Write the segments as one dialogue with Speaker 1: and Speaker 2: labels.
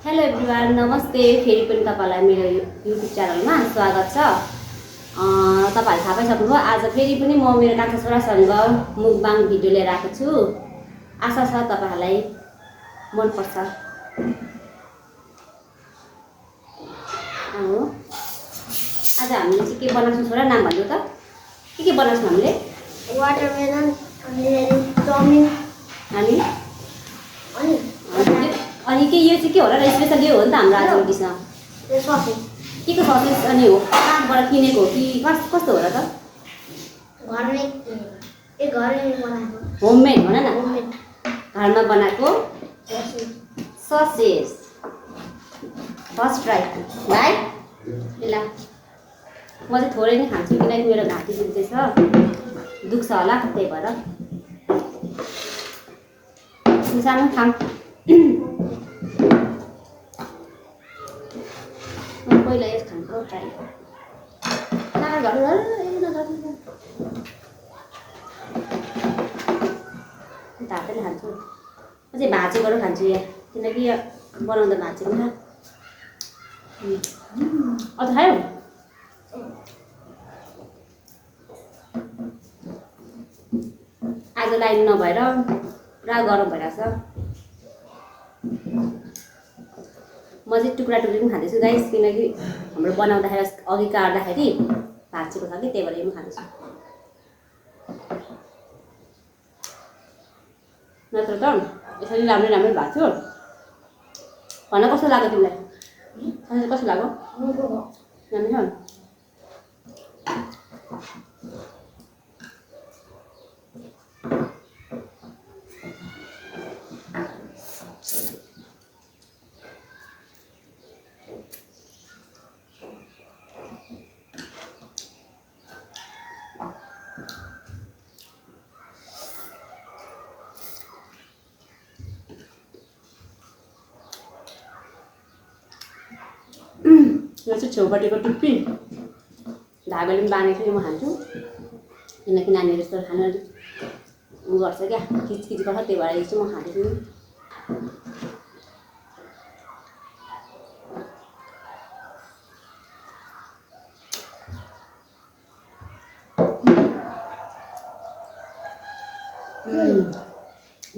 Speaker 1: Hello everyone, नमस्ते। फेरि पनि तपाईँलाई मेरो युट्युब च्यानलमा स्वागत छ। तपाईँहरूले थाहा पाइसक्नुभयो, आज फेरि पनि म मेरो कान्छा छोरासँग मुकबाङ भिडियो लिएर आएको छु। आशा छ तपाईँहरूलाई मनपर्छ। आज हामीले चाहिँ के बनाउँछौँ छोरा, नाम भन्नु त? के बनाउँछौँ हामीले?
Speaker 2: वाटरमेलन अनि चाउमिन
Speaker 1: अनि के यो चाहिँ के होला र स्पेसल यो हो नि त हाम्रो आजको डिसमा।
Speaker 2: ससेज
Speaker 1: के को ससेज अनि हो? कहाँबाट किनेको हो कि कस्तो होला त?
Speaker 2: घरमै बनाएको
Speaker 1: होममेड भन न।
Speaker 2: होममेड
Speaker 1: घरमा बनाएको
Speaker 2: ससेज।
Speaker 1: ससेज फर्स्ट ट्राई भाइ। ल म चाहिँ थोरै नै खान्छु किनकि मेरो घाँटी दुख्दैछ, दुख्छ होला त्यही भएर। सानो खाम पहिला यस खान्छु ट्राई। हातैले खान्छु, म चाहिँ भाँचीबाट खान्छु यहाँ, किनकि यहाँ बनाउँदा भाँचीको छ। अझ खायो? आज लाइन नभएर पुरा गरम भइरहेछ। म चाहिँ टुक्रा टुक्री पनि खाँदैछु गाइस, किनकि हाम्रो बनाउँदाखेरि अघि काट्दाखेरि भाँचेको छ कि त्यही भएर पनि खाँदैछु। नत्र त यसरी राम्रै राम्रै भएको थियो। भन कस्तो लाग्यो तिमीलाई? कस्तो लाग्यो? राम्रो छ। यो चाहिँ छेउपट्टिको टुप्पी धागोले पनि बाँधेको छु, म खान्छु किनकि नानीहरू यस्तो खानु अलिक उ गर्छ क्या, खिचखिच गर्छ, त्यही भएर यो चाहिँ म खाँदैछु।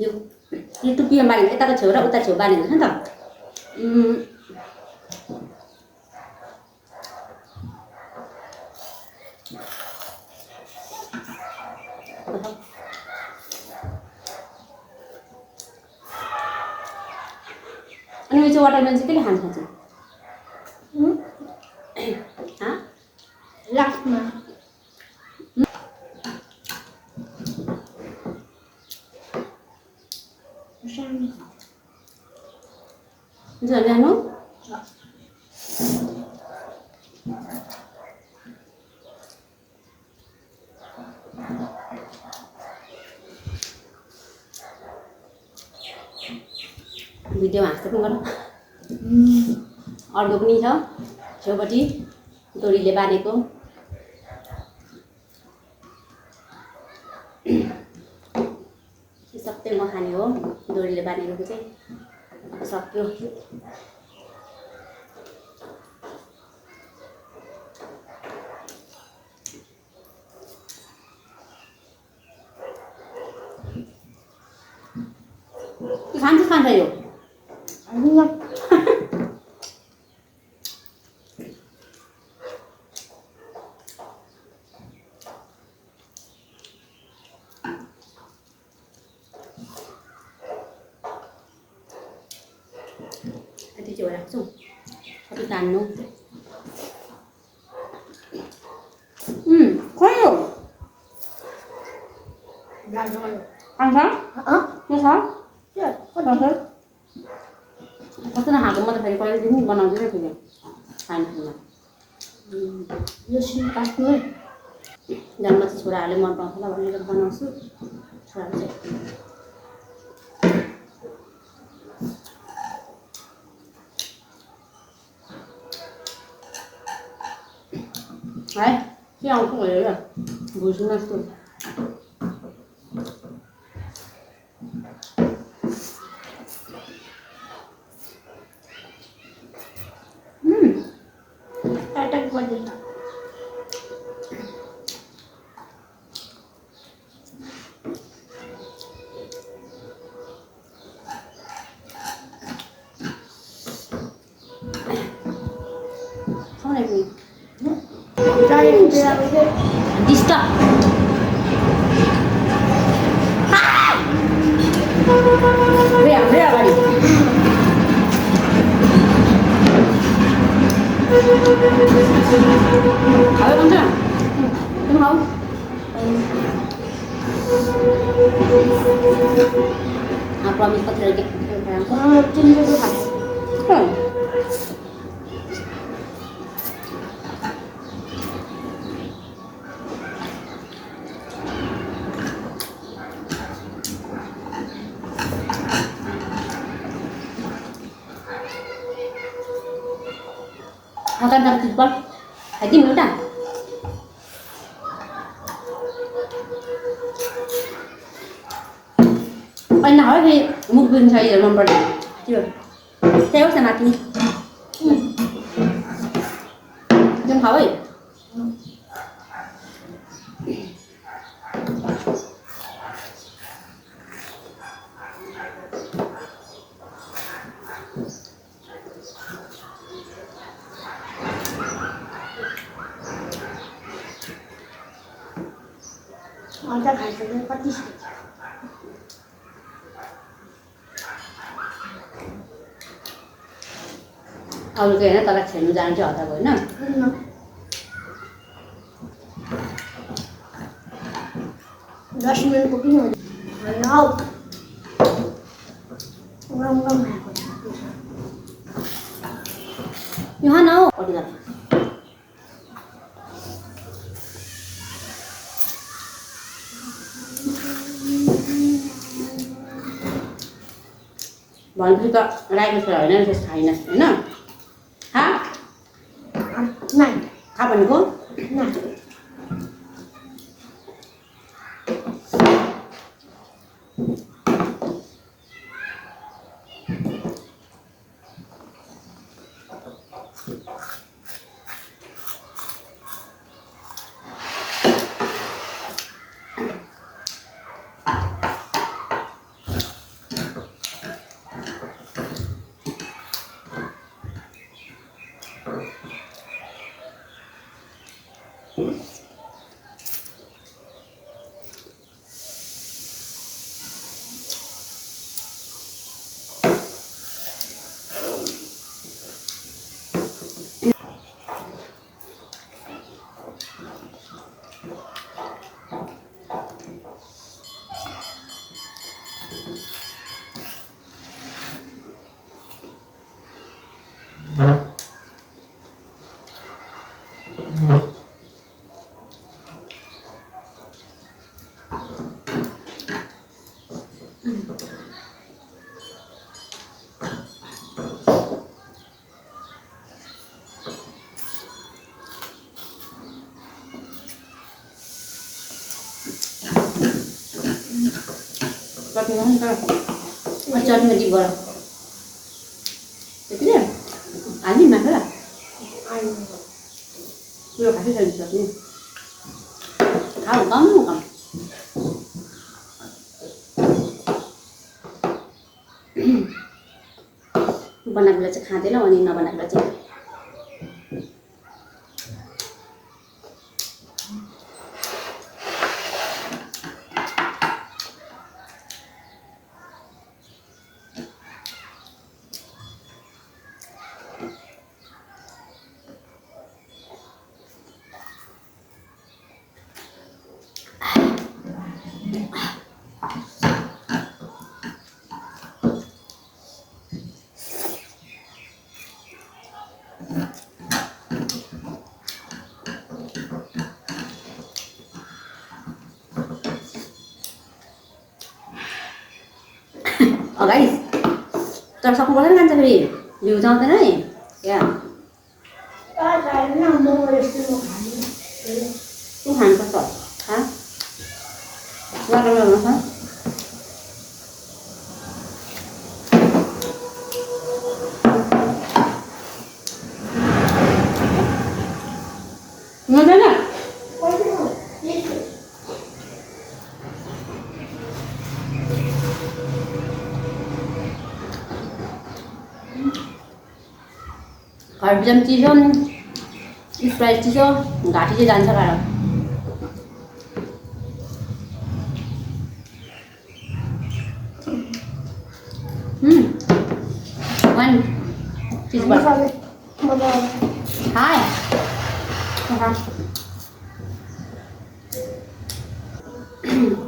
Speaker 1: यो टुप्पीमा बाँधेको यताको छेउ र उता छेउ बाँधेको छ नि त। अनि यो चाहिँ वाटरमेलन चाहिँ कसले खान्छ चाहिँ?
Speaker 2: लास्टमा
Speaker 1: जानु भिडियो हाँस्दै पनि गर। अर्को पनि छ छेउपट्टि डोरीले बाँधेको। यो सबै म खाने हो, डोरीले बाँधेको चाहिँ सक्यो। खान्छ यो यति चाहिँ राख्छु, कति तान्नु। खै खान्छ के छ कस्तो नखाएको? म त फेरि पहिलादेखि बनाउँदैन फेरि खाना
Speaker 2: यो सिम काट्नु है।
Speaker 1: जन्म चाहिँ छोराहरूले मन पराउँछ होला भनेर बनाउँछु। छोराले चाहिँ है के आउँछ भयो क्या बुझ्नु जस्तो।
Speaker 2: पेट पर्दैन
Speaker 1: खाऊ न एकमिनट डिस्टर्ब रे अगाडि खाऊ भन्छ तिमी खाऊ प्रमिस कति
Speaker 2: चिन्नु खान्छ
Speaker 1: makan dari jempol lagi udah anh nói thì một bình xay rồi làm rồi chưa theo sẽ nát đi đừng hỏi
Speaker 2: अचार खाइसक्यो कति
Speaker 1: अरू चाहिँ होइन तल खेल्नु जानु चाहिँ हताको होइन
Speaker 2: दस मिनटको किन होइन हौ गरम खाएको
Speaker 1: यो खान हौ कति लाग्छ भनेपछि त राखेको छ होइन त्यस खाइन होइन खा
Speaker 2: नाइ
Speaker 1: खा भनेको
Speaker 2: नाइ
Speaker 1: Pakai mana kan? Macam ni di bawah. Itu dia. Ani mana lah?
Speaker 2: Ani.
Speaker 1: Sudah kasih saya di sini. Kau kamu kan? बनाएको चाहिँ खाँदैन अनि नबनाएको चाहिँ Oh guys, terus aku boleh kan cari di ujung sana nih, ya.
Speaker 2: Karena mau restu kali.
Speaker 1: Tuhan kosong, hah? Nggak ada apa? खरबुजा पनि चिसो Sprite चिसो घाँटी चाहिँ जान्छ गाह्रो वान चिज
Speaker 2: हामी सबै मजा आउँछ
Speaker 1: हाय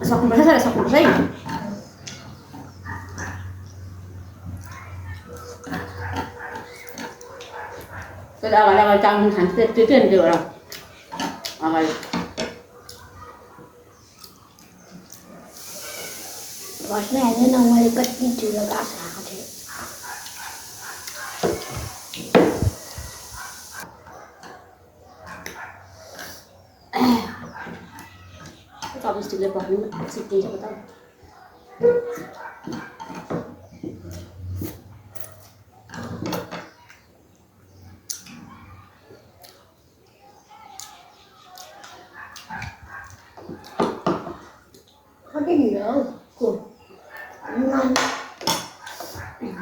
Speaker 1: सक्नुपर्छ है सक्नुपर्छ है Cái đó là trong hàng tuyến tuyến được rồi. Rồi.
Speaker 2: घरमै हाल्दैन मैले कति ठुलो घाँस खाएको थिएँ
Speaker 1: चपस्टिकले पक्नु सिक्किन्छ पो त
Speaker 2: कति ढिलो हौ
Speaker 1: को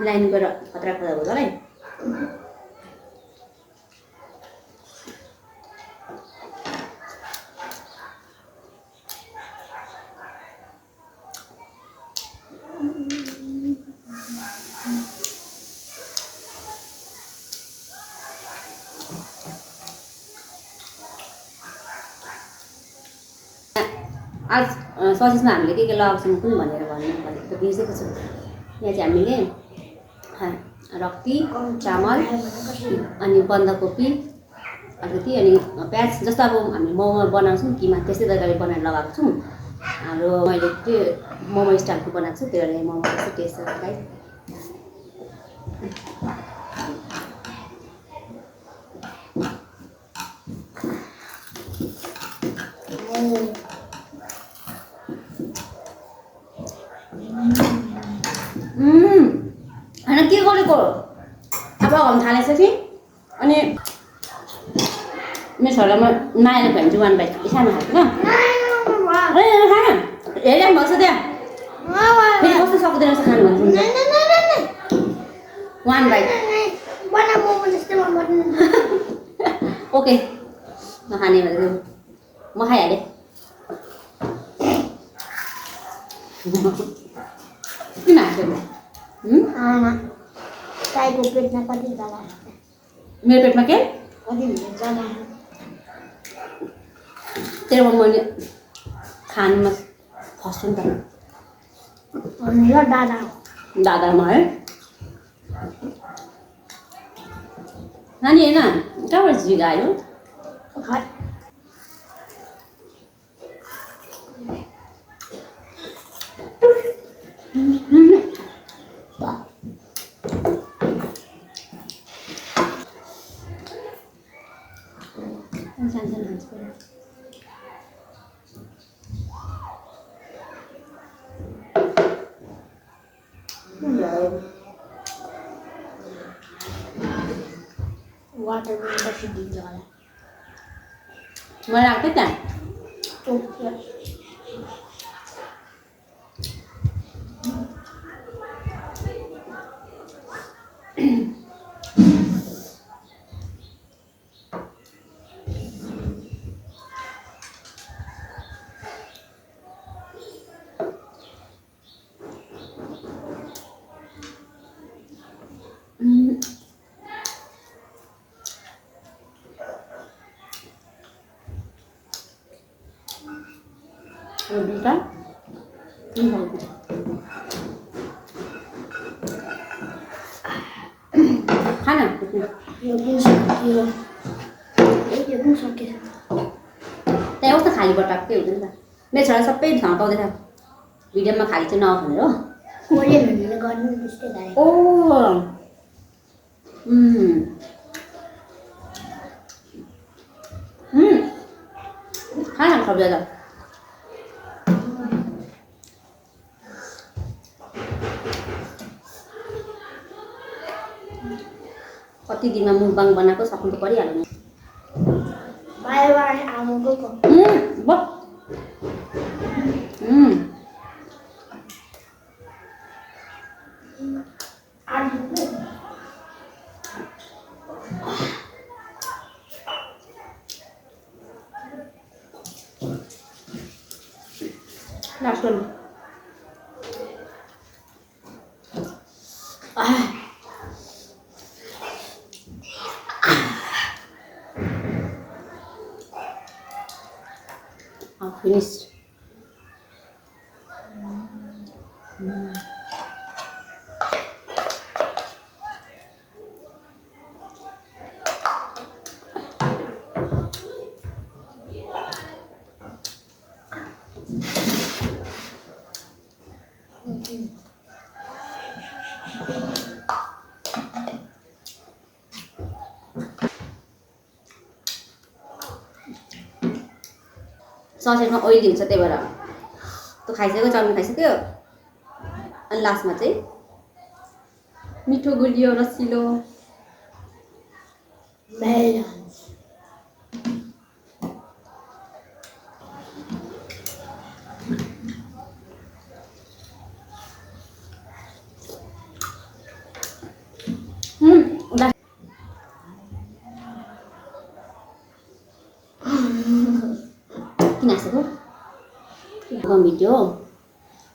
Speaker 1: लाइन गएर खतरा खतरा हुँदो है आज सजेसमा हामीले के लगाउँछौँ पनि भनेर भनेको बिर्सेको छु यहाँ चाहिँ हामीले रक्ती चामल अनि बन्दाकोपी अलिकति अनि प्याज जस्तो अब हामी मोमो बनाउँछौँ किमा त्यस्तै तरिकाले बनाएर लगाएको छौँ हाम्रो मैले त्यो मोमो स्टाइलको बनाएको छु त्यो भएर मोमो त्यस्तो टेस्ट छ गाइस होइन के गरेको अब घाम थालेछ कि अनि मेरो छोरामा नआएर भने चाहिँ वान बाइट सानो खाएको ल खान हेरेँ भएको छ त्यहाँ फेरि कस्तो सक्दैन रहेछ खानु भन्छ वान बाइट ओके नखाने भनेको म खाइहालेँ किन हाँस्यो
Speaker 2: गाईको पेटमा कति जग्गा
Speaker 1: मेरो पेटमा के
Speaker 2: कति जग्गा
Speaker 1: तेरो मैले खानुमा फस्छु नि त
Speaker 2: मेरो दादा
Speaker 1: दादामा है नानी होइन कहाँबाट झिगा आयो
Speaker 2: वाटर बसी दिन्छ होला
Speaker 1: मलाई लाग्थ्यो त्यहाँ Bisa? खाना
Speaker 2: यो पनि सक्यो
Speaker 1: त्यहाँ कस्तो खाली बटाएको के हुँदैन त मेरो छोरा सबै ठाउँ पाउँदैन भिडियोमा खाली चाहिँ नआउ भनेर हो
Speaker 2: कोरियनहरूले गर्नु त्यस्तै गरे
Speaker 1: ओ खाना खब्जा त कति दिनमा मुखबाङ बनाएको सक्नु त परिहाल्यो नि
Speaker 2: बाई बाई आमाको
Speaker 1: ब लास्ट गर्नु finished. ससेटमा ओइली हुन्छ त्यही भएर त्यो खाइसक्यो चाउमिन खाइसक्यो अनि लास्टमा चाहिँ मिठो गुलियो रसिलो किन हाँसेको भिडियो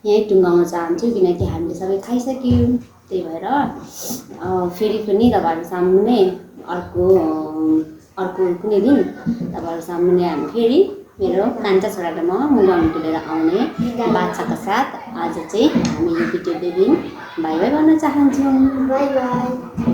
Speaker 1: यहीँ टुङ्गाउन चाहन्छु किनकि हामीले सबै खाइसक्यौँ त्यही भएर फेरि पनि तपाईँहरू सामुन्ने अर्को कुनै दिन तपाईँहरू सामुन्ने हामी फेरि मेरो कान्छा छोराले म मुगा मिठो लिएर आउने बाछाका साथ आज चाहिँ हामी यो भिडियोदेखि बाई बाई गर्न चाहन्छौँ।
Speaker 2: By by.